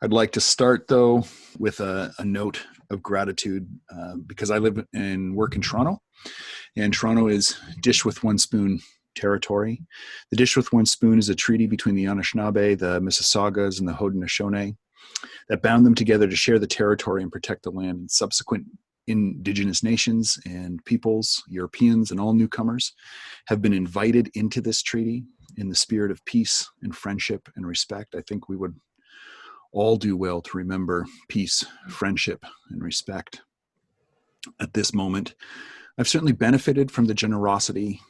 I'd like to start, though, with a note of gratitude because I live and work in Toronto, and Toronto is dish with one spoon territory. The dish with one spoon is a treaty between the Anishinaabe, the Mississaugas, and the Haudenosaunee that bound them together to share the territory and protect the land. And subsequent Indigenous nations and peoples, Europeans, and all newcomers have been invited into this treaty in the spirit of peace and friendship and respect. I think we would all do well to remember peace, friendship, and respect at this moment. I've certainly benefited from the generosity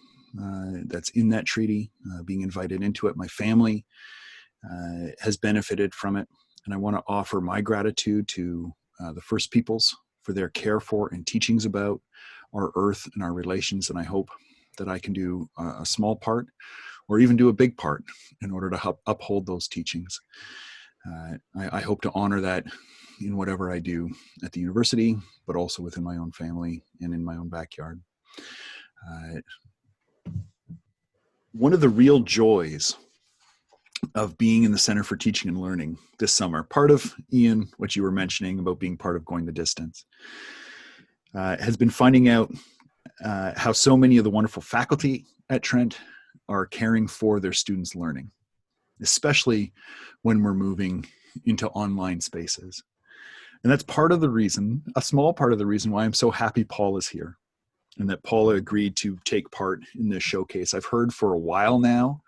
that's in that treaty, being invited into it. My family has benefited from it, and I want to offer my gratitude to the First Peoples for their care for and teachings about our earth and our relations, and I hope that I can do a small part or even do a big part in order to help uphold those teachings. I hope to honor that in whatever I do at the university, but also within my own family and in my own backyard. One of the real joys of being in the Center for Teaching and Learning this summer, part of, Ian, what you were mentioning about being part of Going the Distance, has been finding out how so many of the wonderful faculty at Trent are caring for their students' learning, especially when we're moving into online spaces. And that's part of the reason, a small part of the reason why I'm so happy Paula's here and that Paula agreed to take part in this showcase. I've heard for a while now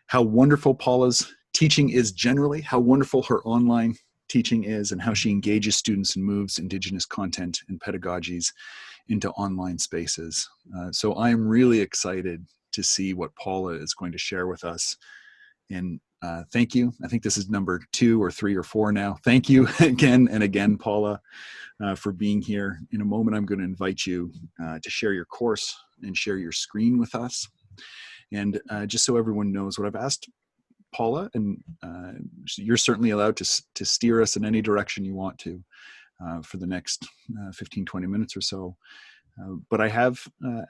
how wonderful Paula's teaching is generally, how wonderful her online teaching is, and how she engages students and moves Indigenous content and pedagogies into online spaces. So I'm really excited to see what Paula is going to share with us. And thank you. I think this is number 2 or 3 or 4 now. Thank you again and again, Paula, for being here. In a moment, I'm going to invite you to share your course and share your screen with us. And just so everyone knows what I've asked Paula, and you're certainly allowed to steer us in any direction you want to for the next 15, 20 minutes or so. But I have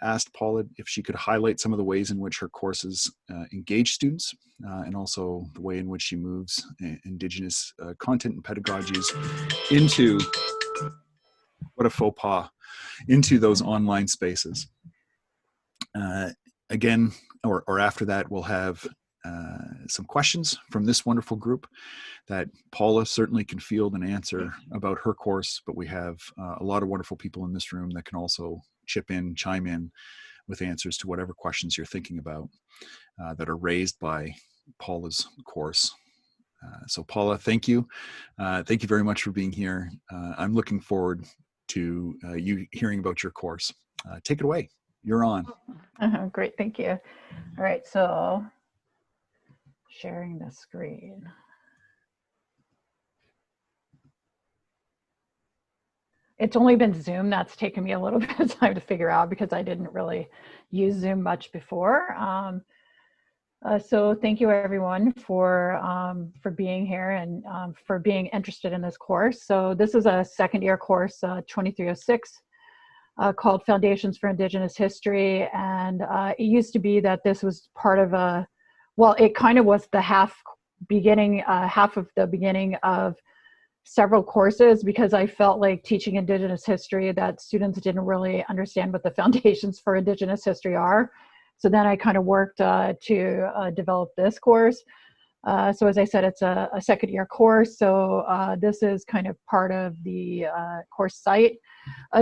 asked Paula if she could highlight some of the ways in which her courses engage students and also the way in which she moves Indigenous content and pedagogies into, what a faux pas, into those online spaces. Again, or after that, we'll have some questions from this wonderful group that Paula certainly can field and answer about her course, but we have a lot of wonderful people in this room that can also chime in with answers to whatever questions you're thinking about that are raised by Paula's course. So Paula, thank you. Thank you very much for being here. I'm looking forward to you hearing about your course. Take it away. You're on. Great, thank you. All right, so sharing the screen. It's only been Zoom that's taken me a little bit of time to figure out because I didn't really use Zoom much before. So thank you everyone for being here and for being interested in this course. So this is a second year course, 2306. Called Foundations for Indigenous History, and it used to be that this was part of a, well, it kind of was the half of the beginning of several courses, because I felt like teaching Indigenous history that students didn't really understand what the foundations for Indigenous history are. So then I kind of worked to develop this course. So as I said, it's a second year course. So this is kind of part of the course site.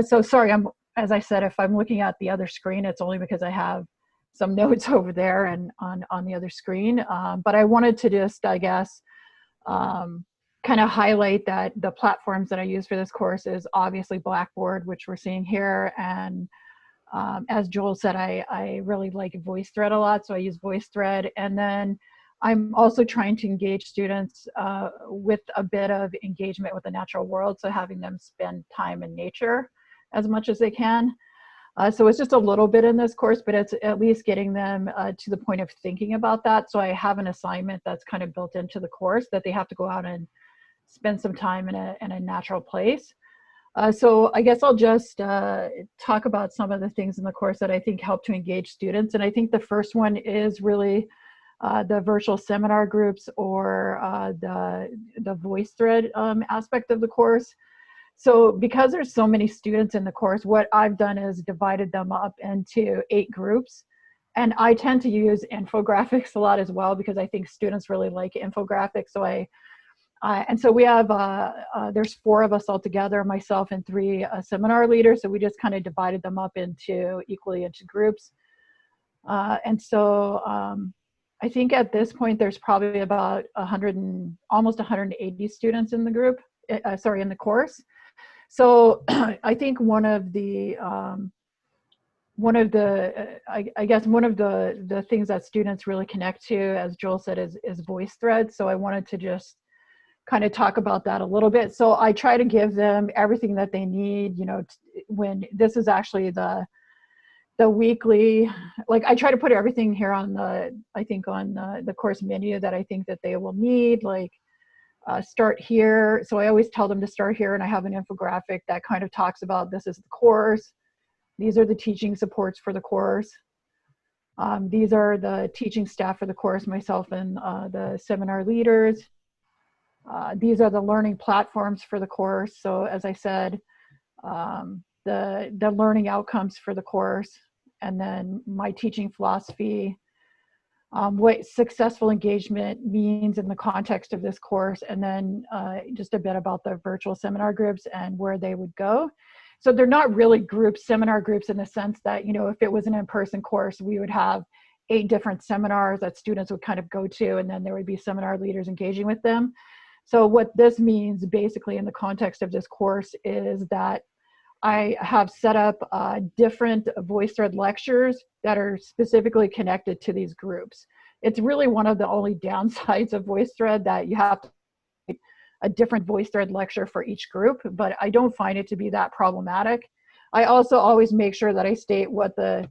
So sorry, as I said, if I'm looking at the other screen, it's only because I have some notes over there and on the other screen. But I wanted to just, I guess, kind of highlight that the platforms that I use for this course is obviously Blackboard, which we're seeing here. And as Joel said, I really like VoiceThread a lot, so I use VoiceThread. And then I'm also trying to engage students with a bit of engagement with the natural world, so having them spend time in nature as much as they can. So it's just a little bit in this course, but it's at least getting them to the point of thinking about that. So I have an assignment that's kind of built into the course that they have to go out and spend some time in a natural place. So I guess I'll just talk about some of the things in the course that I think help to engage students. And I think the first one is really the virtual seminar groups or the VoiceThread aspect of the course. So because there's so many students in the course, what I've done is divided them up into 8 groups. And I tend to use infographics a lot as well, because I think students really like infographics. So and so we have, there's 4 of us all together, myself and 3 seminar leaders. So we just kind of divided them up equally into groups. And so I think at this point, there's probably about almost 180 students in the group, in the course. So I think one of the things that students really connect to, as Joel said, is VoiceThread. So I wanted to just kind of talk about that a little bit. So I try to give them everything that they need, when this is actually the weekly, like I try to put everything here on the course menu that I think that they will need, like start here. So I always tell them to start here, and I have an infographic that kind of talks about, this is the course. These are the teaching supports for the course. These are the teaching staff for the course, myself and the seminar leaders. These are the learning platforms for the course. So as I said, the learning outcomes for the course, and then my teaching philosophy, what successful engagement means in the context of this course, and then just a bit about the virtual seminar groups and where they would go. So they're not really seminar groups in the sense that, if it was an in-person course, we would have 8 different seminars that students would kind of go to, and then there would be seminar leaders engaging with them. So what this means basically in the context of this course is that I have set up different VoiceThread lectures that are specifically connected to these groups. It's really one of the only downsides of VoiceThread, that you have to make a different VoiceThread lecture for each group, but I don't find it to be that problematic. I also always make sure that I state what the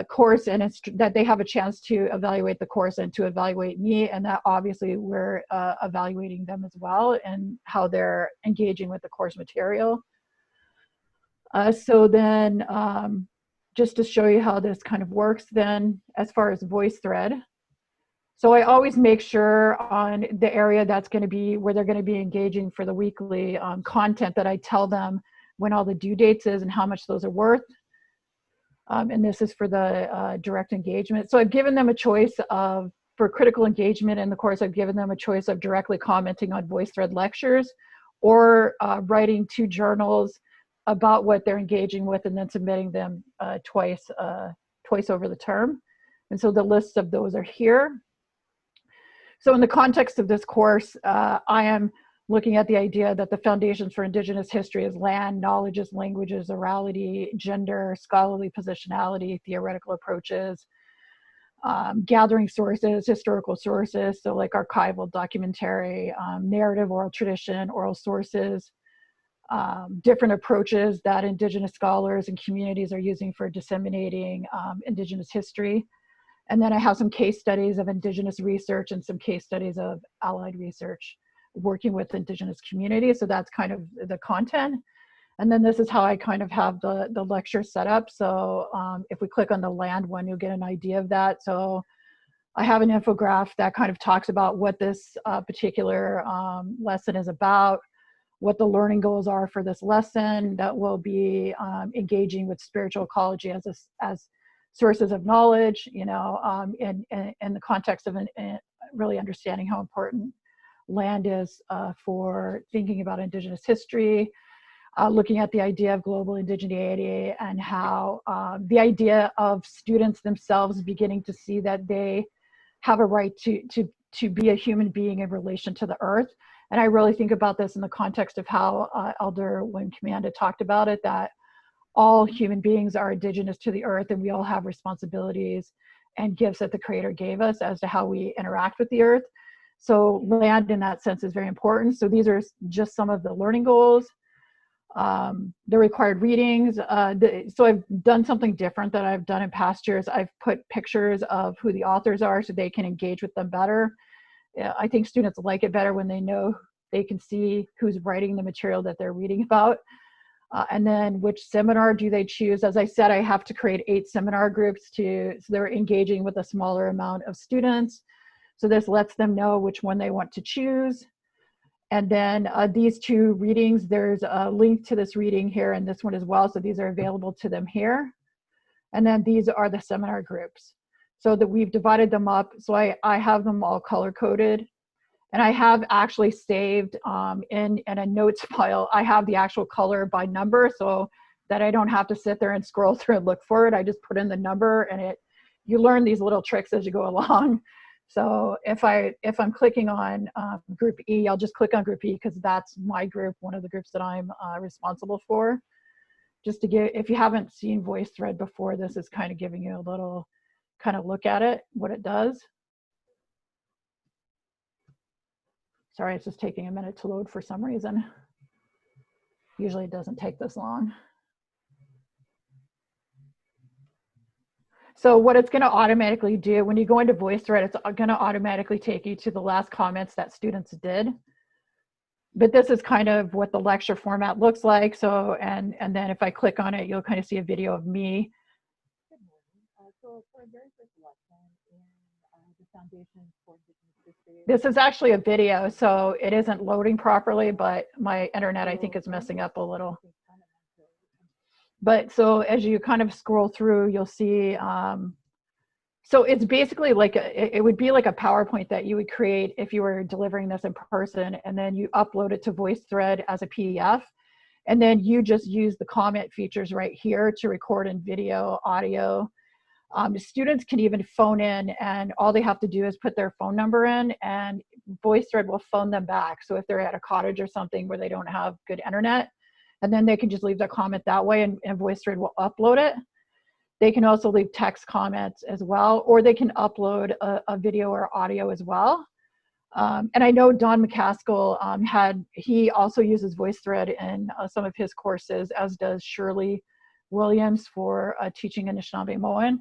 course, and that they have a chance to evaluate the course and to evaluate me, and that obviously we're evaluating them as well, and how they're engaging with the course material. So then just to show you how this kind of works then, as far as VoiceThread. So I always make sure on the area that's going to be where they're going to be engaging for the weekly content, that I tell them when all the due dates is and how much those are worth. And this is for the direct engagement. So I've given them a choice for critical engagement in the course, I've given them a choice of directly commenting on VoiceThread lectures, or writing 2 journals about what they're engaging with, and then submitting them twice over the term. And so the lists of those are here. So in the context of this course, I am looking at the idea that the foundations for Indigenous history is land, knowledges, languages, orality, gender, scholarly positionality, theoretical approaches, gathering sources, historical sources, so like archival, documentary, narrative, oral tradition, oral sources, different approaches that Indigenous scholars and communities are using for disseminating Indigenous history. And then I have some case studies of Indigenous research and some case studies of allied research working with Indigenous communities. So that's kind of the content. And then this is how I kind of have the lecture set up. So if we click on the land one, you'll get an idea of that. So I have an infographic that kind of talks about what this particular lesson is about, what the learning goals are for this lesson, that will be engaging with spiritual ecology as sources of knowledge, in the context of really understanding how important land is for thinking about Indigenous history, looking at the idea of global indigeneity, and how the idea of students themselves beginning to see that they have a right to be a human being in relation to the earth. And I really think about this in the context of how Elder Wim Commanda talked about it, that all human beings are indigenous to the earth, and we all have responsibilities and gifts that the Creator gave us as to how we interact with the earth. So land in that sense is very important. So these are just some of the learning goals. The required readings. So I've done something different that I've done in past years. I've put pictures of who the authors are so they can engage with them better. I think students like it better when they know they can see who's writing the material that they're reading about. And then which seminar do they choose? As I said, I have to create 8 seminar groups so they're engaging with a smaller amount of students. So this lets them know which one they want to choose. And then these 2 readings, there's a link to this reading here and this one as well. So these are available to them here. And then these are the seminar groups. So that we've divided them up. So I have them all color coded. And I have actually saved in a notes file, I have the actual color by number so that I don't have to sit there and scroll through and look for it. I just put in the number and you learn these little tricks as you go along. So if I'm clicking on group E, I'll just click on group E because that's my group, one of the groups that I'm responsible for. Just to give, if you haven't seen VoiceThread before, this is kind of giving you a little kind of look at it, what it does. Sorry, it's just taking a minute to load for some reason. Usually it doesn't take this long. So what it's going to automatically do, when you go into VoiceThread, it's going to automatically take you to the last comments that students did. But this is kind of what the lecture format looks like. So, and then if I click on it, you'll kind of see a video of me. So for a very first lesson in the Foundation for Indigenous History. This is actually a video, so it isn't loading properly, but my internet, I think, is messing up a little. But so as you kind of scroll through, you'll see, so it's basically like, it would be like a PowerPoint that you would create if you were delivering this in person, and then you upload it to VoiceThread as a PDF. And then you just use the comment features right here to record in video, audio. Students can even phone in, and all they have to do is put their phone number in and VoiceThread will phone them back. So if they're at a cottage or something where they don't have good internet, and then they can just leave their comment that way and VoiceThread will upload it. They can also leave text comments as well, or they can upload a video or audio as well. And I know Don McCaskill he also uses VoiceThread in some of his courses, as does Shirley Williams for teaching Anishinaabe-Moan.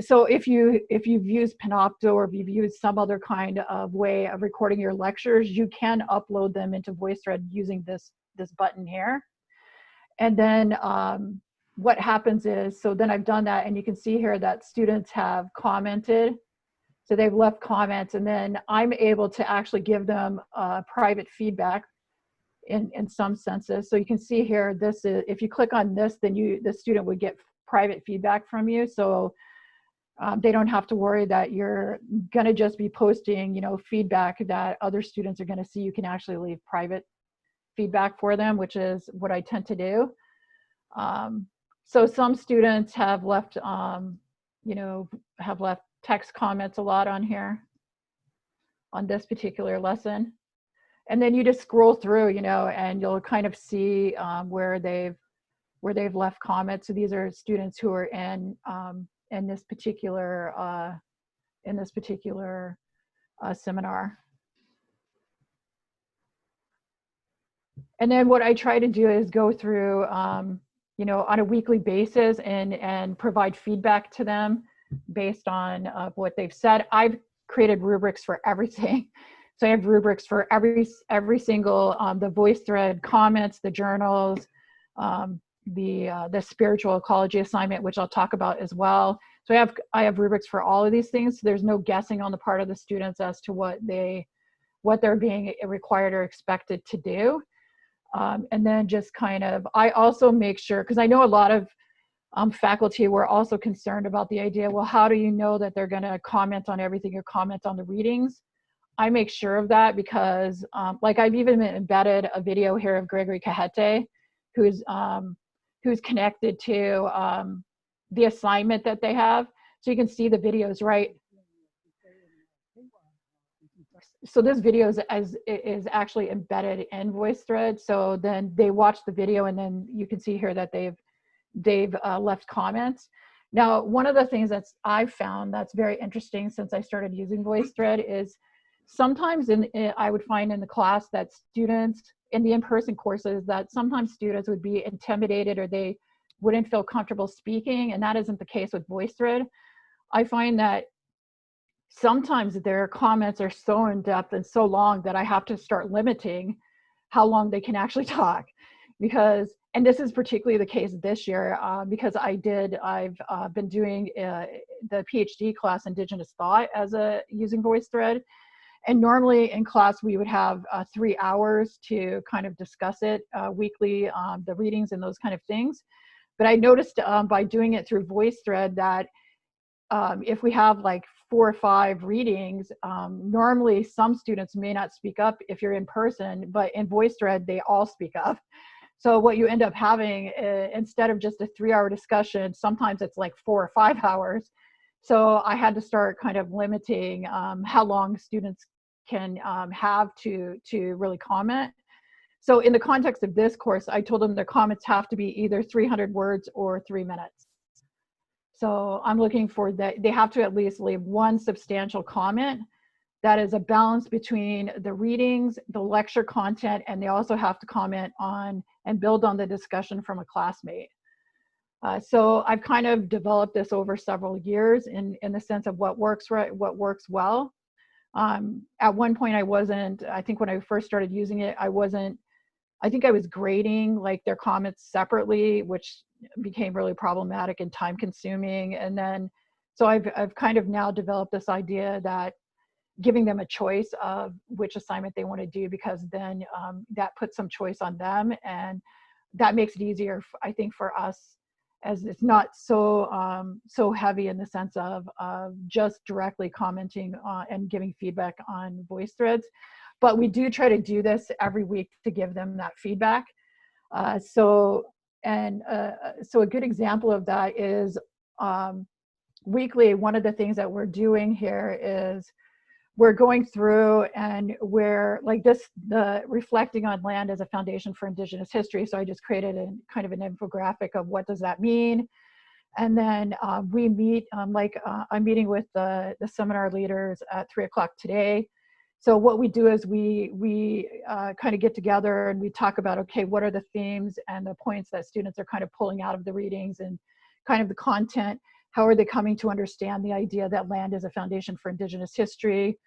So if you've used Panopto or if you've used some other kind of way of recording your lectures, you can upload them into VoiceThread using this button here. And then what happens is, so then I've done that, and you can see here that students have commented. So they've left comments, and then I'm able to actually give them private feedback in some senses. So you can see here, this is, if you click on this, then the student would get private feedback from you. So they don't have to worry that you're gonna just be posting, feedback that other students are gonna see. You can actually leave private feedback for them, which is what I tend to do. So some students have left, have left text comments a lot on here on this particular lesson. And then you just scroll through, and you'll kind of see where they've left comments. So these are students who are in this particular seminar. And then what I try to do is go through, on a weekly basis and provide feedback to them based on what they've said. I've created rubrics for everything. So I have rubrics for every single, the VoiceThread comments, the journals, the spiritual ecology assignment, which I'll talk about as well. So I have rubrics for all of these things. So there's no guessing on the part of the students as to what they're being required or expected to do. And then just kind of, I also make sure, because I know a lot of faculty were also concerned about the idea, well, how do you know that they're going to comment on everything or comment on the readings? I make sure of that because, like, I've even embedded a video here of Gregory Kahete, who's connected to the assignment that they have. So you can see the videos, right? So this video is actually embedded in VoiceThread. So then they watch the video, and then you can see here that they've left comments. Now, one of the things I've found that's very interesting since I started using VoiceThread is sometimes I would find in the class that students in the in-person courses that sometimes students would be intimidated or they wouldn't feel comfortable speaking, and that isn't the case with VoiceThread. I find that sometimes their comments are so in-depth and so long that I have to start limiting how long they can actually talk, because and this is particularly the case this year because I've been doing the PhD class Indigenous Thought as a using VoiceThread. And normally in class, we would have 3 hours to kind of discuss it weekly, the readings and those kind of things. But I noticed by doing it through VoiceThread that if we have like 4 or 5 readings, normally some students may not speak up if you're in person, but in VoiceThread, they all speak up. So what you end up having, instead of just a 3-hour discussion, sometimes it's like 4 or 5 hours. So I had to start kind of limiting how long students can have to really comment. So in the context of this course, I told them their comments have to be either 300 words or 3 minutes. So I'm looking for that. They have to at least leave one substantial comment that is a balance between the readings, the lecture content, and they also have to comment on and build on the discussion from a classmate. So I've kind of developed this over several years in the sense of what works right, what works well. At one point I think when I first started using it, I think I was grading like their comments separately, which became really problematic and time consuming. And then, so I've kind of now developed this idea that giving them a choice of which assignment they want to do, because then that puts some choice on them, and that makes it easier, I think, for us, as it's not so heavy in the sense of just directly commenting and giving feedback on VoiceThreads. But we do try to do this every week to give them that feedback. So a good example of that is weekly. One of the things that we're doing here is we're going through and we're like the reflecting on land as a foundation for Indigenous history. So I just created a kind of an infographic of what does that mean. And then we meet, I'm meeting with the seminar leaders at 3 o'clock today. So what we do is we kind of get together and we talk about, okay, what are the themes and the points that students are kind of pulling out of the readings and kind of the content. How are they coming to understand the idea that land is a foundation for Indigenous history?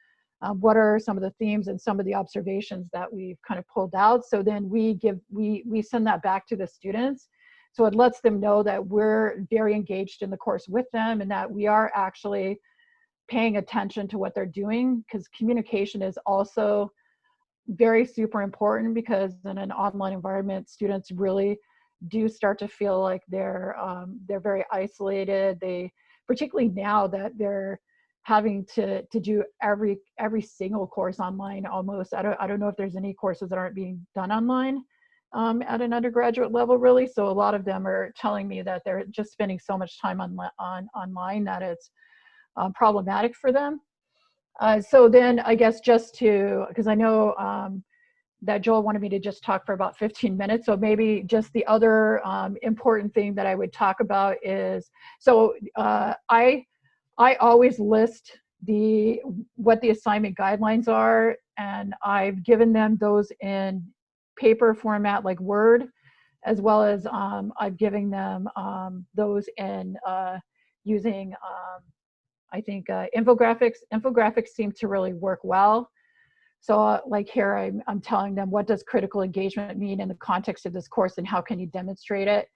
What are some of the themes and some of the observations that we've kind of pulled out? So then we send that back to the students. So it lets them know that we're very engaged in the course with them and that we are actually paying attention to what they're doing, because communication is also very super important, because in an online environment, students really do start to feel like they're very isolated. They, particularly now that they're having to do every single course online almost. I don't know if there's any courses that aren't being done online at an undergraduate level, really. So a lot of them are telling me that they're just spending so much time on online that it's problematic for them. So then I guess just to, because I know that Joel wanted me to just talk for about 15 minutes. So maybe just the other important thing that I would talk about is, so I always list what the assignment guidelines are, and I've given them those in paper format like Word, as well as I've given them those in using I think infographics. Infographics seem to really work well. So like here, I'm telling them, what does critical engagement mean in the context of this course and how can you demonstrate it?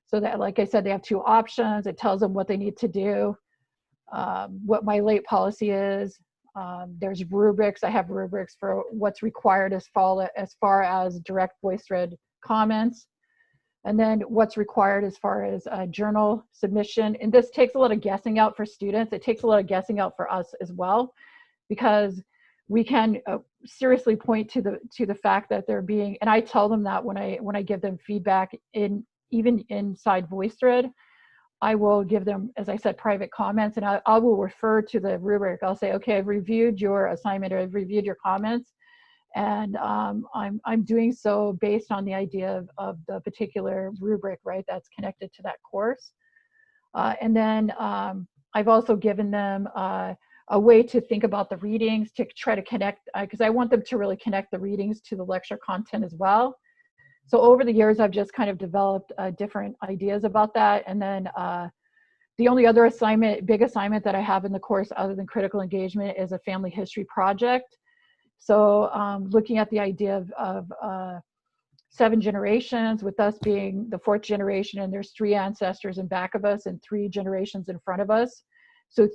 So that, like I said, they have 2 options. It tells them what they need to do, what my late policy is. There's rubrics. I have rubrics for what's required as far as direct VoiceThread comments. And then what's required as far as journal submission. And this takes a lot of guessing out for students. It takes a lot of guessing out for us as well, because we can seriously point to the fact that they're being, and I tell them that when I give them feedback even inside VoiceThread, I will give them, as I said, private comments, and I will refer to the rubric. I'll say, okay, I've reviewed your assignment, or I've reviewed your comments, and I'm doing so based on the idea of the particular rubric, right, that's connected to that course. And then I've also given them a way to think about the readings, to try to connect, because I want them to really connect the readings to the lecture content as well. So over the years, I've just kind of developed different ideas about that. And then the only other big assignment that I have in the course other than critical engagement is a family history project. So looking at the idea of 7 generations, with us being the 4th generation, and there's 3 ancestors in back of us and 3 generations in front of us. So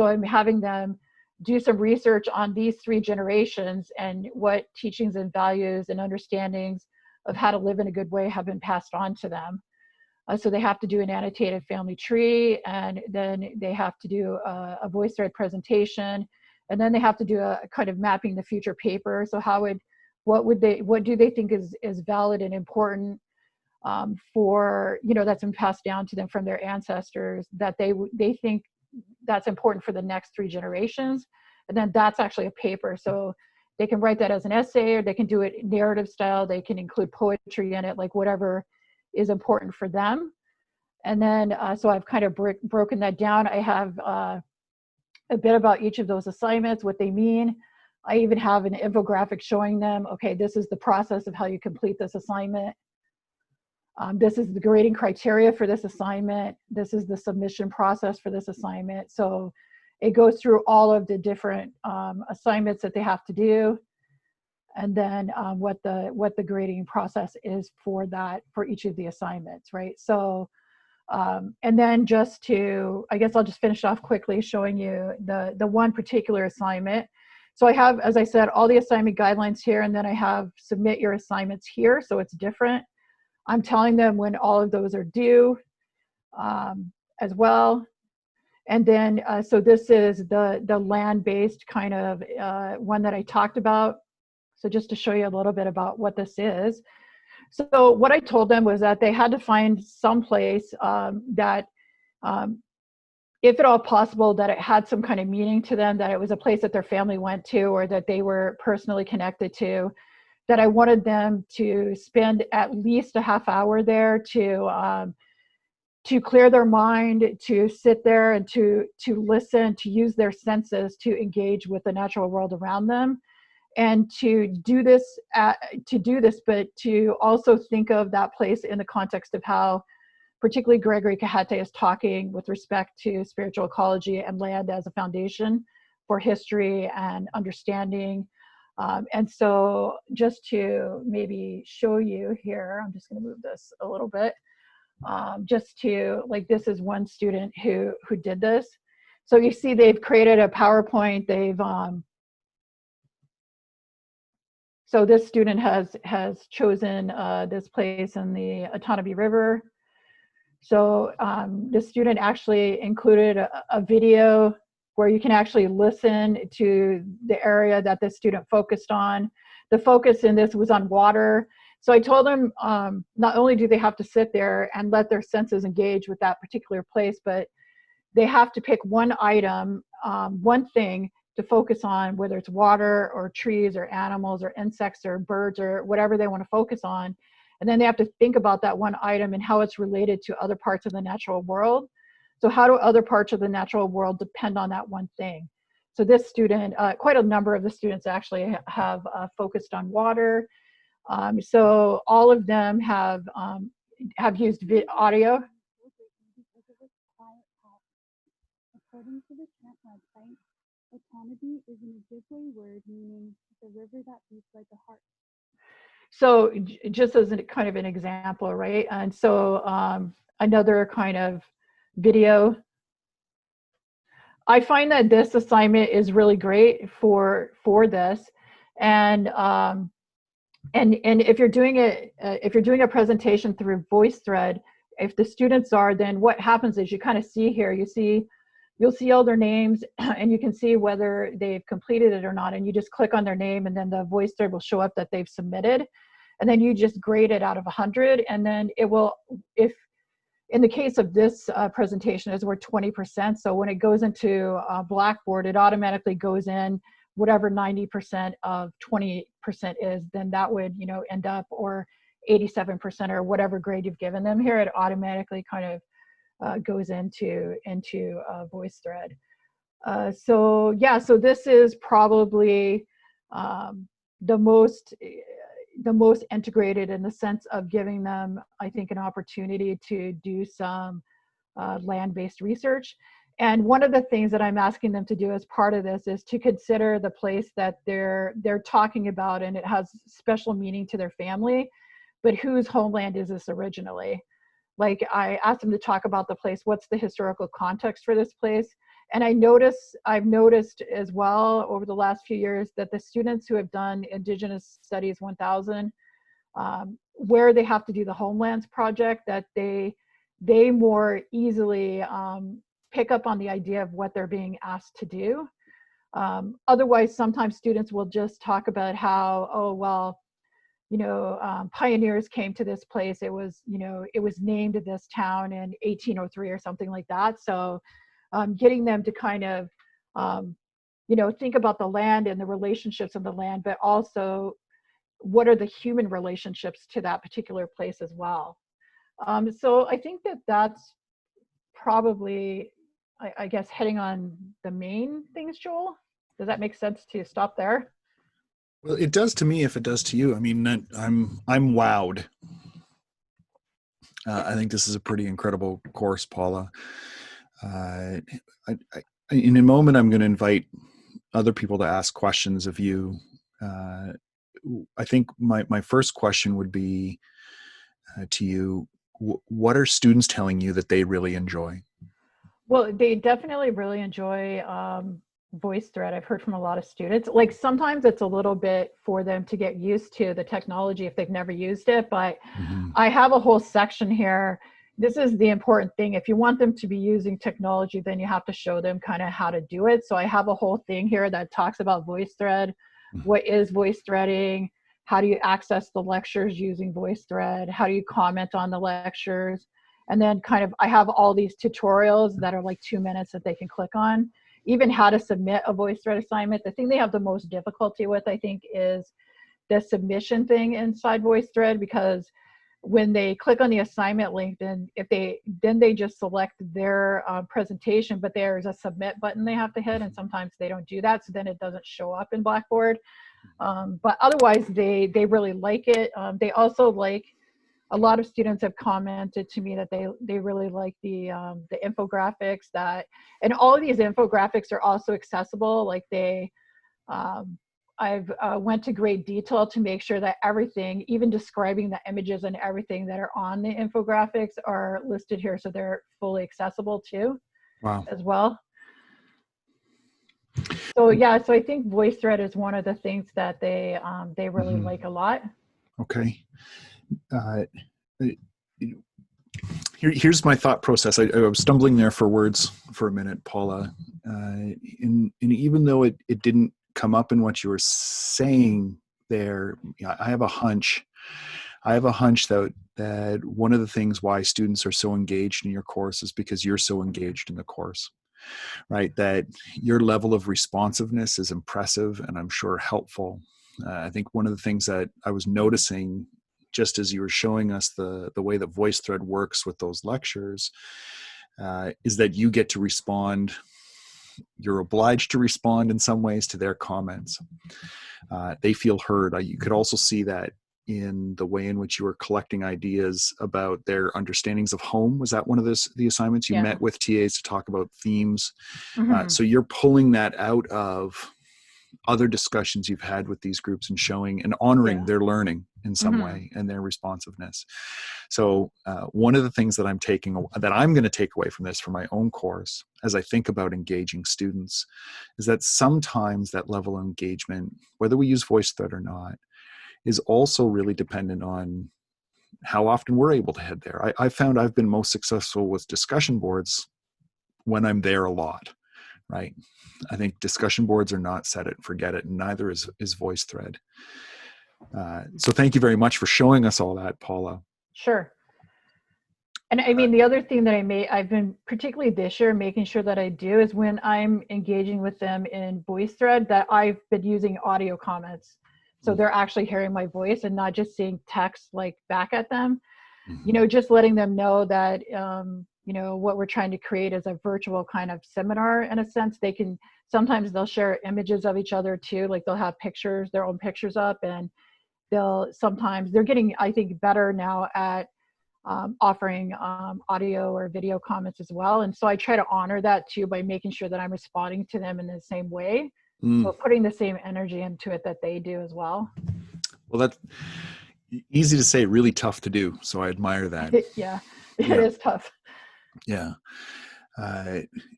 I'm having them do some research on these 3 generations and what teachings and values and understandings of how to live in a good way have been passed on to them. So they have to do an annotated family tree, and then they have to do a VoiceThread presentation, and then they have to do a kind of mapping the future paper. So what do they think is valid and important for, that's been passed down to them from their ancestors, that they think that's important for the next 3 generations. And then that's actually a paper. So they can write that as an essay, or they can do it narrative style. They can include poetry in it, like whatever is important for them. And then, so I've kind of broken that down. I have a bit about each of those assignments, what they mean. I even have an infographic showing them, okay, this is the process of how you complete this assignment. This is the grading criteria for this assignment. This is the submission process for this assignment. So it goes through all of the different assignments that they have to do, and then what the grading process is for each of the assignments, right? So, and then I guess I'll just finish off quickly showing you the one particular assignment. So I have, as I said, all the assignment guidelines here, and then I have submit your assignments here, so it's different. I'm telling them when all of those are due as well. And then, so this is the land-based kind of one that I talked about. So just to show you a little bit about what this is. So what I told them was that they had to find some place that, if at all possible, that it had some kind of meaning to them, that it was a place that their family went to or that they were personally connected to, that I wanted them to spend at least a half hour there to clear their mind, to sit there and to listen, to use their senses to engage with the natural world around them, and to do this, but to also think of that place in the context of how particularly Gregory Kahate is talking with respect to spiritual ecology and land as a foundation for history and understanding. And so just to maybe show you here, I'm just going to move this a little bit. Just to, like, this is one student who did this. So you see they've created a PowerPoint. So this student has chosen this place in the Otonabee River. So the student actually included a video where you can actually listen to the area that the student focused on. The focus in this was on water. So I told them not only do they have to sit there and let their senses engage with that particular place, but they have to pick one item, one thing to focus on, whether it's water or trees or animals or insects or birds or whatever they want to focus on. And then they have to think about that one item and how it's related to other parts of the natural world. So how do other parts of the natural world depend on that one thing? So this student, quite a number of the students actually have focused on water. So all of them have used audio. According to the Trent website, Otonabee is an Ojibwe word meaning the river that beats like a heart. So just as kind of an example, right? And so another kind of video. I find that this assignment is really great for this, and if you're doing a presentation through VoiceThread, if the students are, then what happens is you kind of see here, you'll see all their names, and you can see whether they've completed it or not, and you just click on their name, and then the VoiceThread will show up that they've submitted, and then you just grade it out of 100, and then it will, if in the case of this presentation, is worth 20%. So when it goes into Blackboard, it automatically goes in whatever 90% of 20% is, then that would, end up, or 87% or whatever grade you've given them. Here it automatically kind of goes into VoiceThread. So yeah, so this is probably the most integrated in the sense of giving them, I think, an opportunity to do some land-based research. And one of the things that I'm asking them to do as part of this is to consider the place that they're talking about, and it has special meaning to their family. but whose homeland is this originally? Like I asked them to talk about the place. What's the historical context for this place? And I've noticed as well over the last few years that the students who have done Indigenous Studies 1000, where they have to do the Homelands project, that they more easily pick up on the idea of what they're being asked to do. Otherwise, sometimes students will just talk about how, oh, well, pioneers came to this place. It was named this town in 1803 or something like that. So getting them to kind of, think about the land and the relationships of the land, but also what are the human relationships to that particular place as well. So I think that's probably, I guess, heading on the main things, Joel. Does that make sense to stop there? Well, it does to me if it does to you. I mean, I'm wowed. I think this is a pretty incredible course, Paula. In a moment, I'm going to invite other people to ask questions of you. I think my first question would be to you, what are students telling you that they really enjoy? Well, they definitely really enjoy VoiceThread. I've heard from a lot of students. Like sometimes it's a little bit for them to get used to the technology if they've never used it, but I have a whole section here. This is the important thing. If you want them to be using technology, then you have to show them kind of how to do it. So I have a whole thing here that talks about VoiceThread. What is VoiceThreading? How do you access the lectures using VoiceThread? How do you comment on the lectures? And then kind of, I have all these tutorials that are like 2 minutes that they can click on. Even how to submit a VoiceThread assignment. The thing they have the most difficulty with, I think, is the submission thing inside VoiceThread, because when they click on the assignment link, then they just select their presentation, but there's a submit button they have to hit, and sometimes they don't do that, so then it doesn't show up in Blackboard. But otherwise, they really like it. They also like, a lot of students have commented to me that they really like the infographics, and all of these infographics are also accessible. Like I've went to great detail to make sure that everything, even describing the images and everything that are on the infographics, are listed here, so they're fully accessible too. Wow. As well. So yeah, so I think VoiceThread is one of the things that they really like a lot. Okay. Here's my thought process. I was stumbling there for words for a minute, Paula. And even though it didn't come up in what you were saying there, I have a hunch. That one of the things why students are so engaged in your course is because you're so engaged in the course, right? That your level of responsiveness is impressive and I'm sure helpful. I think one of the things that I was noticing just as you were showing us the way that VoiceThread works with those lectures, is that you get to respond. You're obliged to respond in some ways to their comments. They feel heard. You could also see that in the way in which you were collecting ideas about their understandings of home. Was that one of the assignments? You met with TAs to talk about themes. So you're pulling that out of other discussions you've had with these groups and showing and honoring their learning in some way and their responsiveness. So one of the things that I'm going to take away from this for my own course as I think about engaging students is that sometimes that level of engagement, whether we use VoiceThread or not, is also really dependent on how often we're able to head there. I found I've been most successful with discussion boards when I'm there a lot. Right. I think discussion boards are not set it and forget it, and neither is VoiceThread. So thank you very much for showing us all that, Paula. Sure. And I mean, the other thing that I've been particularly this year making sure that I do is when I'm engaging with them in VoiceThread, that I've been using audio comments. So they're actually hearing my voice and not just seeing text like back at them. Just letting them know that, what we're trying to create is a virtual kind of seminar in a sense. Sometimes they'll share images of each other too. Like they'll have their own pictures up, and they're getting, I think, better now at offering audio or video comments as well. And so I try to honor that too by making sure that I'm responding to them in the same way. So putting the same energy into it that they do as well. Well, Easy to say, really tough to do. So I admire that. Yeah, it Yeah. is tough. Yeah.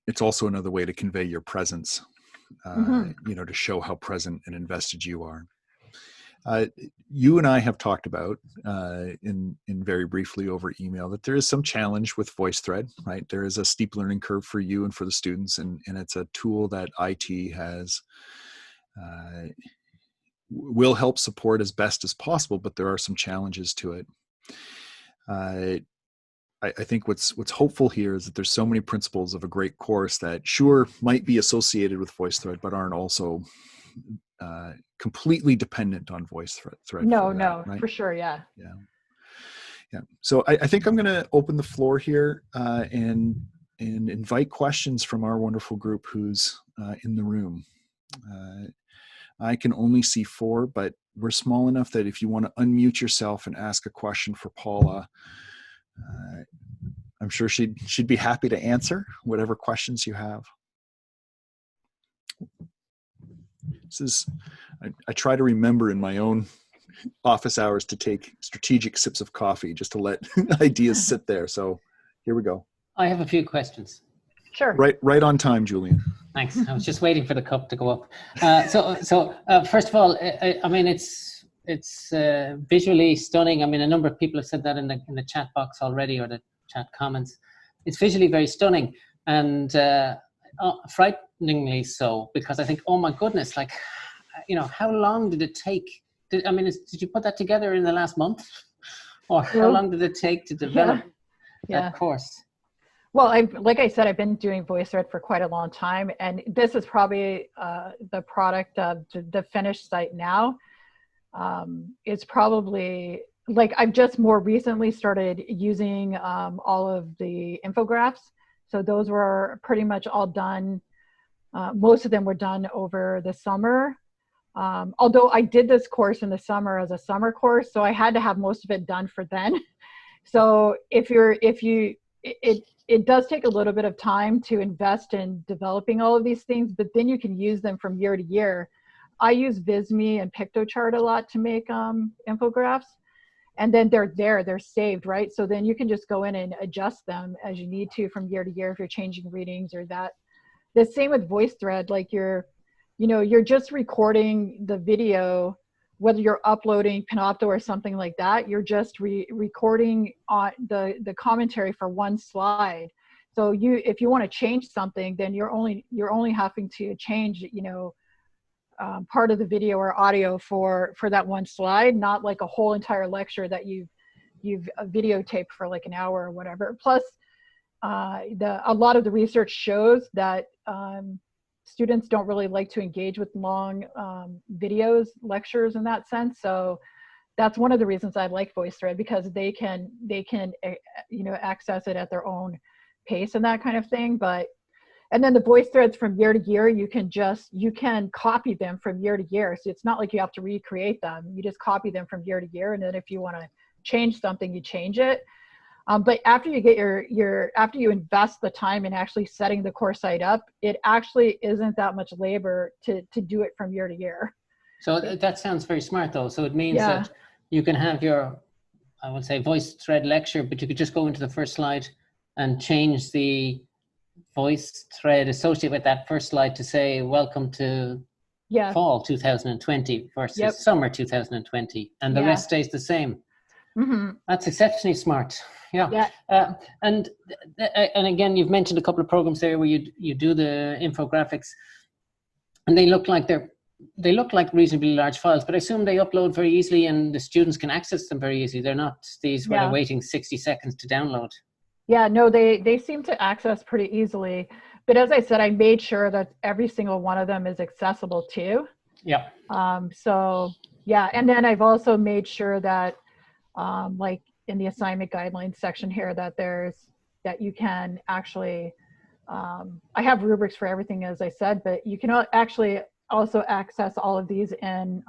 It's also another way to convey your presence, to show how present and invested you are. You and I have talked about in very briefly over email that there is some challenge with VoiceThread, right? There is a steep learning curve for you and for the students, and it's a tool that IT has will help support as best as possible, but there are some challenges to it. I think what's hopeful here is that there's so many principles of a great course that sure might be associated with VoiceThread, but aren't also completely dependent on VoiceThread. No, right? For sure, yeah. So I think I'm going to open the floor here and invite questions from our wonderful group who's in the room. I can only see 4, but we're small enough that if you want to unmute yourself and ask a question for Paula, I'm sure she'd be happy to answer whatever questions you have. I try to remember in my own office hours to take strategic sips of coffee just to let ideas sit there. So here we go. I have a few questions. Sure. Right on time, Julian. Thanks. I was just waiting for the cup to go up. So first of all, I mean, it's visually stunning. I mean, a number of people have said that in the chat box already, or the chat comments. It's visually very stunning and frighteningly so, because I think, oh my goodness, like, how long did it take? Did you put that together in the last month, or how long did it take to develop that course? Well, like I said, I've been doing VoiceThread for quite a long time, and this is probably the product of the finished site now. It's probably, like, I've just more recently started using all of the infographics. So those were pretty much all done. Most of them were done over the summer. Although I did this course in the summer as a summer course, so I had to have most of it done for then. So it does take a little bit of time to invest in developing all of these things, but then you can use them from year to year. I use Visme and PictoChart a lot to make infographics, and then they're saved, right? So then you can just go in and adjust them as you need to from year to year if you're changing readings or that. The same with VoiceThread, like you're just recording the video, whether you're uploading Panopto or something like that, you're just recording on the commentary for one slide. So if you want to change something, then you're only having to change, part of the video or audio for that one slide, not like a whole entire lecture that you've videotaped for like an hour or whatever. Plus, a lot of the research shows that students don't really like to engage with long videos, lectures in that sense. So that's one of the reasons I like VoiceThread, because they can access it at their own pace and that kind of thing. And then the VoiceThreads from year to year, you can copy them from year to year. So it's not like you have to recreate them. You just copy them from year to year, and then if you want to change something, you change it. But after you get after you invest the time in actually setting the course site up, it actually isn't that much labor to do it from year to year. So that sounds very smart, though. So it means that you can have your, I would say, VoiceThread lecture, but you could just go into the first slide and change the VoiceThread associated with that first slide to say, welcome to fall 2020 versus summer 2020. And the rest stays the same. Mm-hmm. That's exceptionally smart. Yeah. And again, you've mentioned a couple of programs there where you do the infographics, and they look like reasonably large files, but I assume they upload very easily and the students can access them very easily. They're not these where they're waiting 60 seconds to download. Yeah, no, they seem to access pretty easily. But as I said, I made sure that every single one of them is accessible too. Yeah. And then I've also made sure that like in the assignment guidelines section here, that you can actually, I have rubrics for everything, as I said, but you can actually also access all of these in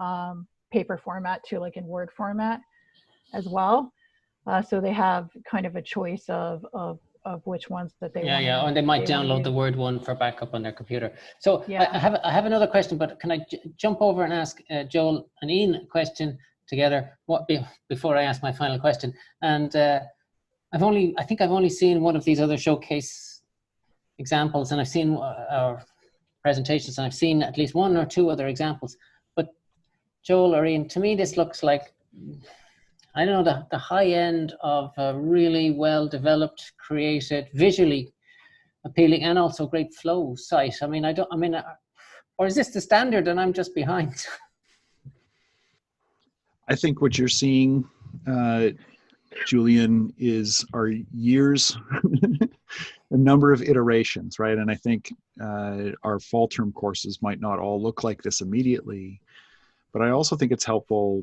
paper format too, like in Word format as well. So they have kind of a choice of which ones that they want. And they might download the Word one for backup on their computer. So I have another question, but can I jump over and ask Joel and Ian a question? together. Before I ask my final question, and I think I've only seen one of these other showcase examples, and I've seen our presentations, and I've seen at least one or two other examples. But Joel or Ian, to me, this looks like, I don't know, the high end of a really well developed, created, visually appealing, and also great flow site. Or is this the standard and I'm just behind? I think what you're seeing, Julian, are years, a number of iterations, right? And I think our fall term courses might not all look like this immediately, but I also think it's helpful,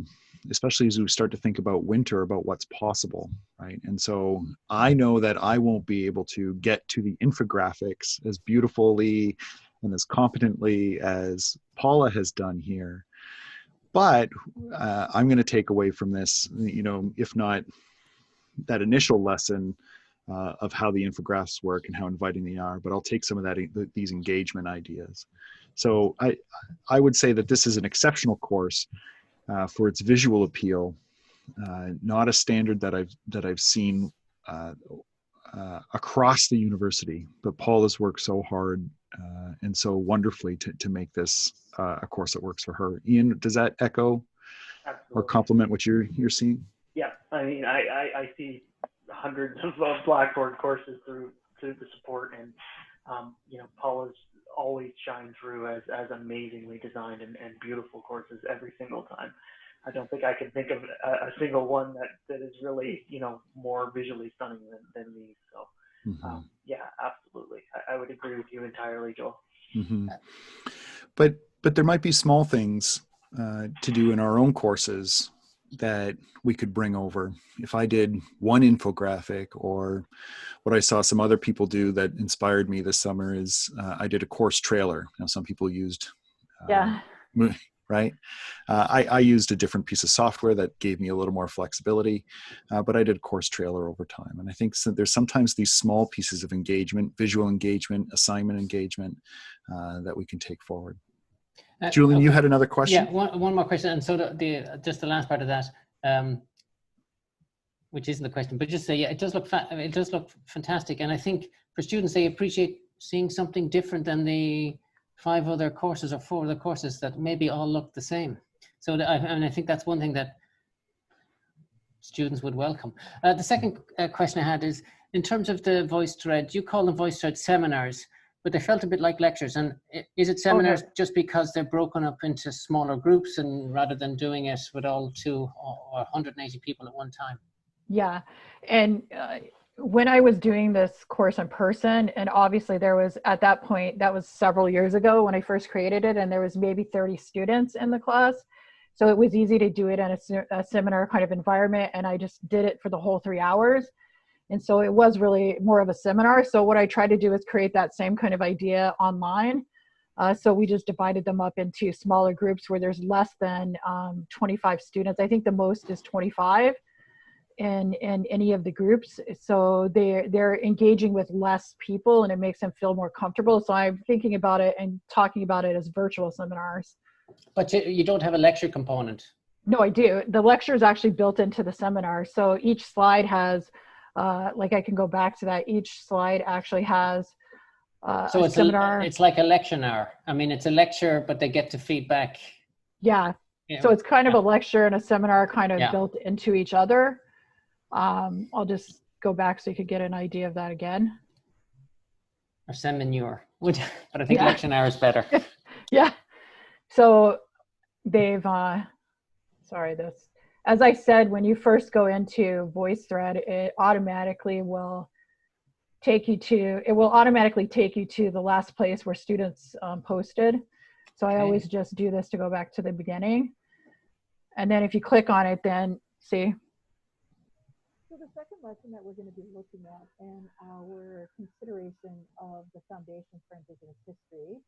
especially as we start to think about winter, about what's possible, right? And so I know that I won't be able to get to the infographics as beautifully and as competently as Paula has done here. But I'm going to take away from this, if not that initial lesson of how the infographics work and how inviting they are, but I'll take some of these engagement ideas. So I would say that this is an exceptional course for its visual appeal, not a standard that I've seen across the university, but Paul has worked so hard and so wonderfully to make this a course that works for her. Ian, does that echo or complement what you're seeing? Yeah, I mean, I see hundreds of Blackboard courses through the support, and Paula's always shine through as amazingly designed and beautiful courses every single time. I don't think I can think of a single one that is really more visually stunning than these. So yeah, absolutely, I would agree with you entirely, Joel. Mm-hmm. But there might be small things to do in our own courses that we could bring over. If I did one infographic, or what I saw some other people do that inspired me this summer is I did a course trailer. Some people used, right? I used a different piece of software that gave me a little more flexibility, but I did a course trailer over time. And I think there's sometimes these small pieces of engagement, visual engagement, assignment engagement that we can take forward. Julian, okay. You had another question? Yeah, one more question. And so just the last part of that, which isn't the question, but just say, yeah, it does look fantastic. And I think for students, they appreciate seeing something different than the 5 other courses or 4 other courses that maybe all look the same. So I think that's one thing that students would welcome. The second question I had is, in terms of the VoiceThread, you call them VoiceThread seminars, but they felt a bit like lectures. And is it seminars just because they're broken up into smaller groups, and rather than doing it with all 2 or 180 people at one time? Yeah, and when I was doing this course in person, and obviously there was, at that point, that was several years ago when I first created it, and there was maybe 30 students in the class. So it was easy to do it in a seminar kind of environment, and I just did it for the whole 3 hours. And so it was really more of a seminar. So what I tried to do is create that same kind of idea online. So we just divided them up into smaller groups where there's less than 25 students. I think the most is 25 in any of the groups. So they're engaging with less people, and it makes them feel more comfortable. So I'm thinking about it and talking about it as virtual seminars. But you don't have a lecture component? No, I do. The lecture is actually built into the seminar. So each slide has, I can go back to that. Each slide actually has so a seminar. It's like a lectionary. I mean, it's a lecture, but they get to feedback. Yeah. So it's kind of a lecture and a seminar kind of built into each other. I'll just go back so you could get an idea of that again. Or seminar, but I think lectionary is better. Yeah. So they've, as I said, when you first go into VoiceThread, it will automatically take you to the last place where students posted. So I always just do this to go back to the beginning. And then if you click on it, then see. So the second lesson that we're going to be looking at in our consideration of the Foundation for Indigenous History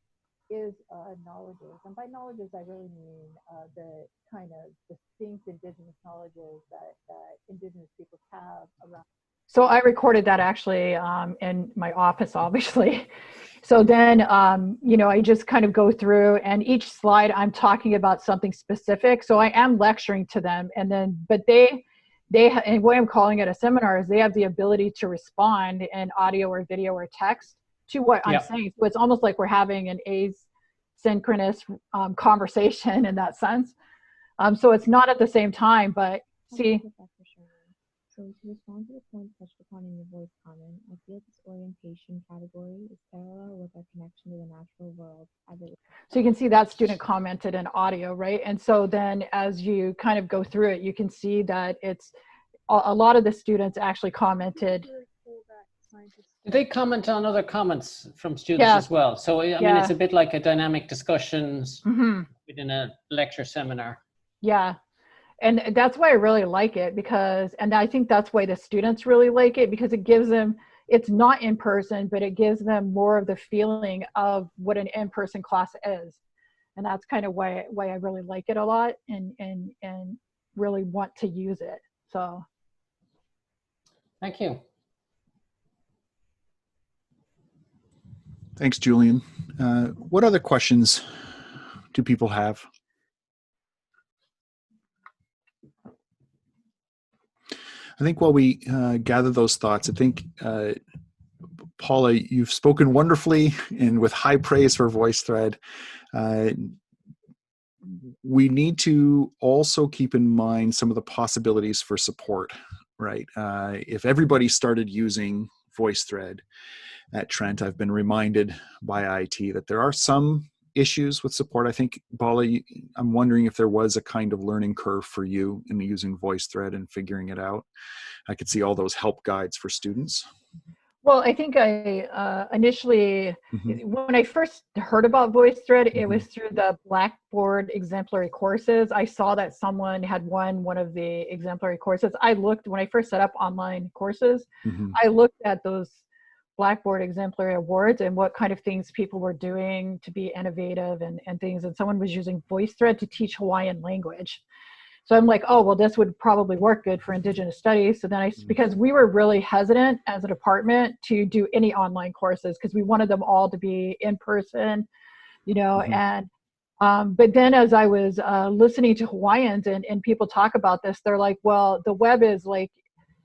is knowledges. And by knowledges, I really mean the kind of distinct Indigenous knowledges that Indigenous people have around. So I recorded that actually in my office, obviously. So then, you know, I just kind of go through, and each slide I'm talking about something specific. So I am lecturing to them, and then, but and what I'm calling it a seminar is they have the ability to respond in audio or video or text to what I'm saying. So it's almost like we're having an asynchronous conversation in that sense. So it's not at the same time, but see. So to respond to the point touched upon in your voice comment, I feel this orientation category is parallel with our connection to the natural world. So you can see that student commented in audio, right? And so then as you kind of go through it, you can see that it's a lot of the students actually commented. Did they comment on other comments from students as well? So, I mean, it's a bit like a dynamic discussions within a lecture seminar. Yeah. And that's why I really like it, because, and I think that's why the students really like it, because it gives them, it's not in person, but it gives them more of the feeling of what an in-person class is. And that's kind of why I really like it a lot and really want to use it. So. Thank you. Thanks, Julian. What other questions do people have? I think while we gather those thoughts, I think, Paula, you've spoken wonderfully and with high praise for VoiceThread. We need to also keep in mind some of the possibilities for support, right? If everybody started using VoiceThread at Trent, I've been reminded by IT that there are some issues with support. I think, Paula, I'm wondering if there was a kind of learning curve for you in using VoiceThread and figuring it out. I could see all those help guides for students. Well, I think I initially, when I first heard about VoiceThread, it was through the Blackboard exemplary courses. I saw that someone had won one of the exemplary courses. I looked, when I first set up online courses, I looked at those Blackboard exemplary awards and what kind of things people were doing to be innovative and things. And someone was using VoiceThread to teach Hawaiian language. So I'm like, oh, well, this would probably work good for Indigenous studies. So then because we were really hesitant as a department to do any online courses because we wanted them all to be in person, you know, and but then as I was listening to Hawaiians and people talk about this, they're like, well, the web is like,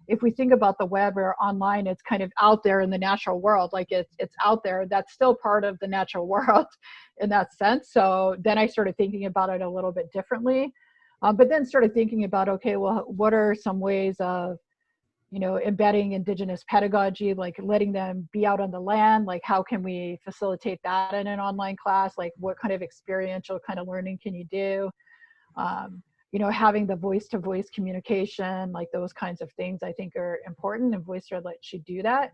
if we think about the web or online, it's kind of out there in the natural world, like it's out there. That's still part of the natural world in that sense. So then I started thinking about it a little bit differently. But then started thinking about, okay, well, what are some ways of, you know, embedding Indigenous pedagogy, like letting them be out on the land? Like, how can we facilitate that in an online class? Like, what kind of experiential kind of learning can you do? You know, having the voice-to-voice communication, like those kinds of things I think are important, and VoiceThread lets you do that.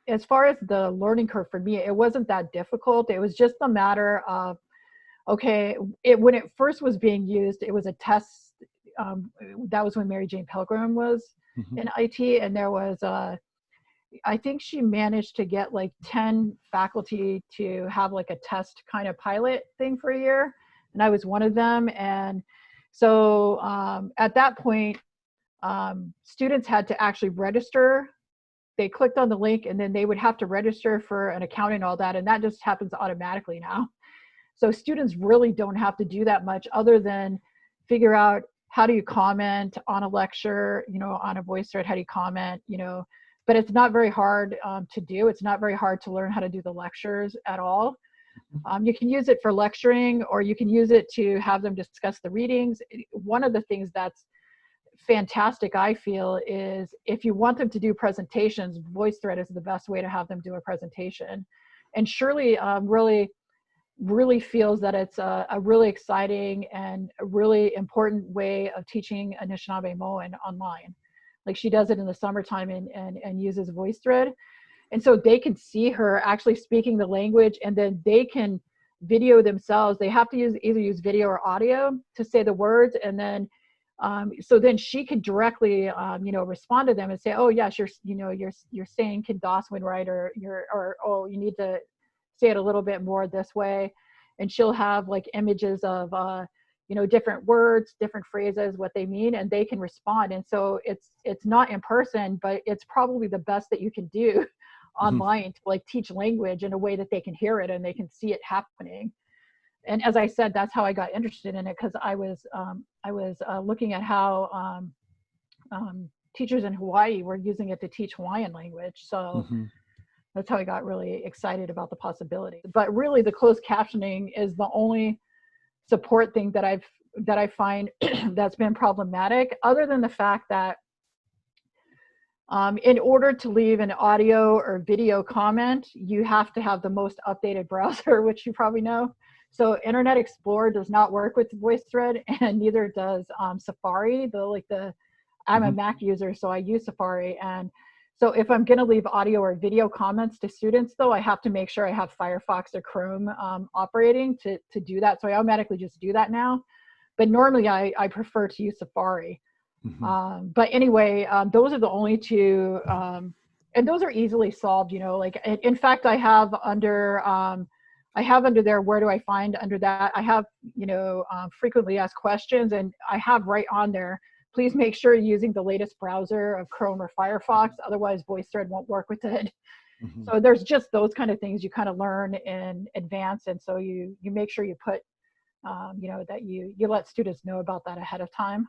As far as the learning curve for me, it wasn't that difficult. It was just a matter of, okay, when it first was being used, it was a test. That was when Mary Jane Pilgrim was in IT, and there was I think she managed to get like 10 faculty to have like a test kind of pilot thing for a year, and I was one of them. And so at that point, students had to actually register. They clicked on the link, and then they would have to register for an account and all that, and that just happens automatically now. So students really don't have to do that much other than figure out how do you comment on a lecture, you know, on a VoiceThread, how do you comment, you know, but it's not very hard to do. It's not very hard to learn how to do the lectures at all. You can use it for lecturing, or you can use it to have them discuss the readings. One of the things that's fantastic, I feel, is if you want them to do presentations, VoiceThread is the best way to have them do a presentation. And Shirley really feels that it's a really exciting and a really important way of teaching Anishinaabe-Moan online. Like she does it in the summertime and uses VoiceThread. And so they can see her actually speaking the language, and then they can video themselves. They have to either use video or audio to say the words. And then, so then she can directly, you know, respond to them and say, oh yes, you're saying Kindaswin right, or oh, you need to say it a little bit more this way. And she'll have like images of, different words, different phrases, what they mean, and they can respond. And so it's not in person, but it's probably the best that you can do online to like teach language in a way that they can hear it and they can see it happening. And as I said, that's how I got interested in it, because I was looking at how teachers in Hawaii were using it to teach Hawaiian language. So that's how I got really excited about the possibility. But really, the closed captioning is the only support thing that I find that's been problematic, other than the fact that in order to leave an audio or video comment, you have to have the most updated browser, which you probably know. So Internet Explorer does not work with VoiceThread, and neither does Safari. I'm a Mac user, so I use Safari. And so if I'm going to leave audio or video comments to students, though, I have to make sure I have Firefox or Chrome operating to do that. So I automatically just do that now. But normally I prefer to use Safari. But anyway, those are the only two, and those are easily solved. Like in fact, I have under there, where do I find under that? I have frequently asked questions, and I have right on there, please make sure you're using the latest browser of Chrome or Firefox, otherwise VoiceThread won't work with it. So there's just those kind of things you kind of learn in advance, and so you make sure you put that you let students know about that ahead of time.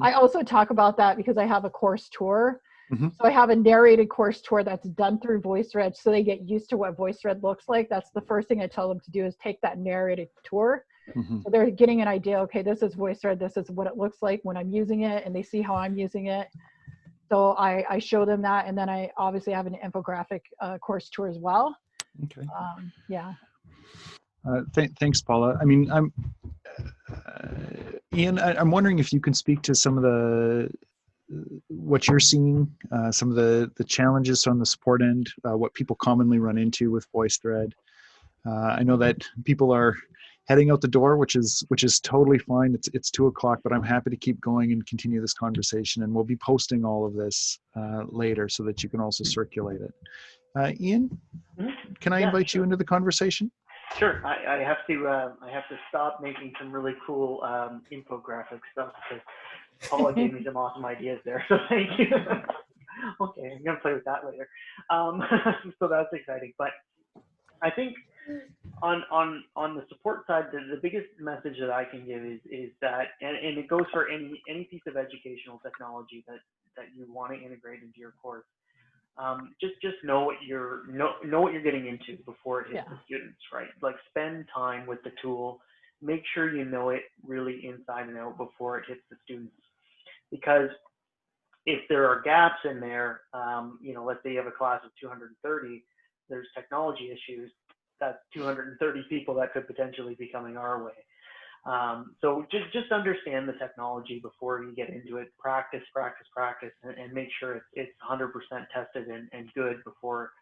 I also talk about that because I have a course tour. So I have a narrated course tour that's done through VoiceThread, so they get used to what VoiceThread looks like. That's the first thing I tell them to do, is take that narrated tour. So they're getting an idea, okay, this is VoiceThread, this is what it looks like when I'm using it, and they see how I'm using it. So I show them that, and then I obviously have an infographic course tour as well. Okay. Yeah. Thanks, Paula. I mean, Ian, I'm wondering if you can speak to some of what you're seeing, some of the challenges on the support end, what people commonly run into with VoiceThread. I know that people are heading out the door, which is totally fine. It's 2:00, but I'm happy to keep going and continue this conversation, and we'll be posting all of this later so that you can also circulate it. Ian, can I invite you into the conversation? Sure. I have to stop making some really cool infographic stuff, because Paula gave me some awesome ideas there. So thank you. Okay, I'm gonna play with that later. So that's exciting. But I think on the support side, the biggest message that I can give is that, and it goes for any piece of educational technology that you want to integrate into your course. Just know what you're getting into before it hits the students, right? Like, spend time with the tool, make sure you know it really inside and out before it hits the students. Because if there are gaps in there, let's say you have a class of 230, there's technology issues, that's 230 people that could potentially be coming our way. So just understand the technology before you get into it. Practice, and make sure it's 100% tested and good before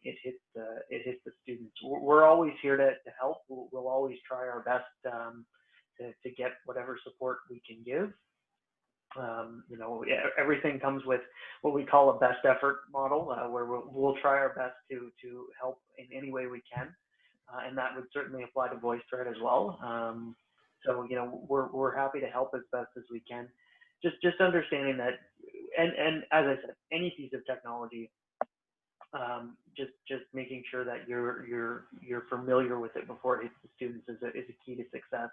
it hits the students. We're always here to help. We'll always try our best to get whatever support we can give. Everything comes with what we call a best effort model, where we'll try our best to help in any way we can. And that would certainly apply to VoiceThread as well. So we're happy to help as best as we can. Just understanding that, and as I said, any piece of technology, just making sure that you're familiar with it before it hits the students is a key to success.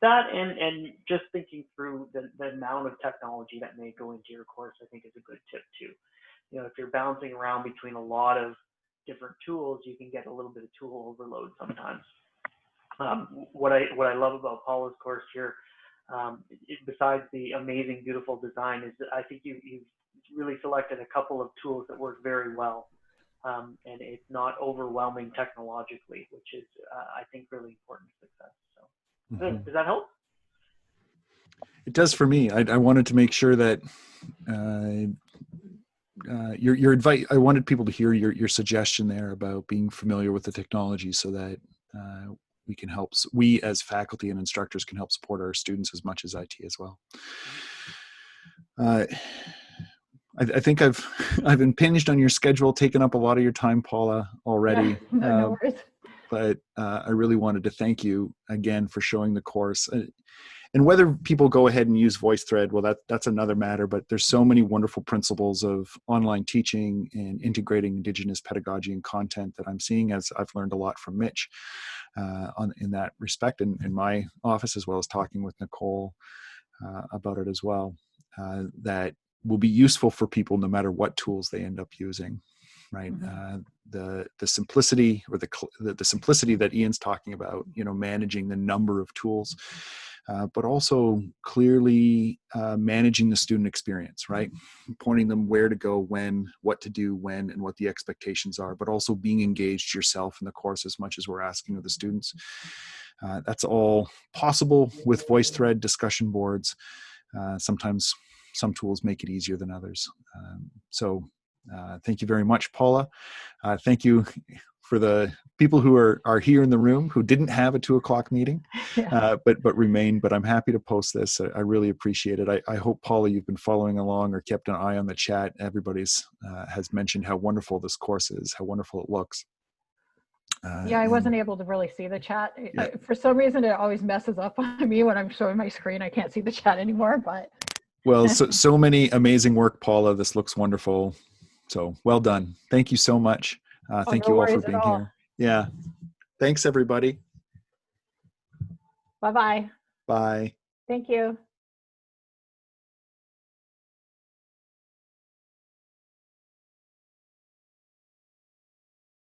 That and just thinking through the amount of technology that may go into your course, I think, is a good tip too. If you're bouncing around between a lot of different tools, you can get a little bit of tool overload sometimes. What I love about Paula's course here, besides the amazing, beautiful design, is that I think you've really selected a couple of tools that work very well, and it's not overwhelming technologically, which is I think really important to success. So, does that help? It does for me. I wanted to make sure that your advice. I wanted people to hear your suggestion there about being familiar with the technology, so that we can help. We as faculty and instructors can help support our students as much as IT as well. I think I've impinged on your schedule, taken up a lot of your time, Paula, already. No worries. but I really wanted to thank you again for showing the course. And whether people go ahead and use VoiceThread, well, that's another matter, but there's so many wonderful principles of online teaching and integrating Indigenous pedagogy and content that I'm seeing, as I've learned a lot from Mitch in that respect in my office, as well as talking with Nicole about it as well, that will be useful for people no matter what tools they end up using, right? The simplicity, or the simplicity that Ian's talking about, managing the number of tools, but also clearly managing the student experience, right? Pointing them where to go, when, what to do, when, and what the expectations are, but also being engaged yourself in the course as much as we're asking of the students. That's all possible with VoiceThread discussion boards. Sometimes some tools make it easier than others. So thank you very much, Paula. Thank you for the people who are here in the room who didn't have a 2:00 meeting, but remain. But I'm happy to post this. I really appreciate it. I hope, Paula, you've been following along or kept an eye on the chat. Everybody's has mentioned how wonderful this course is, how wonderful it looks. Yeah, I wasn't able to really see the chat. For some reason, it always messes up on me when I'm showing my screen. I can't see the chat anymore, but. Well, so many amazing work, Paula. This looks wonderful. So well done. Thank you so much. Thank you all for being here. Yeah. Thanks, everybody. Bye-bye. Bye. Thank you.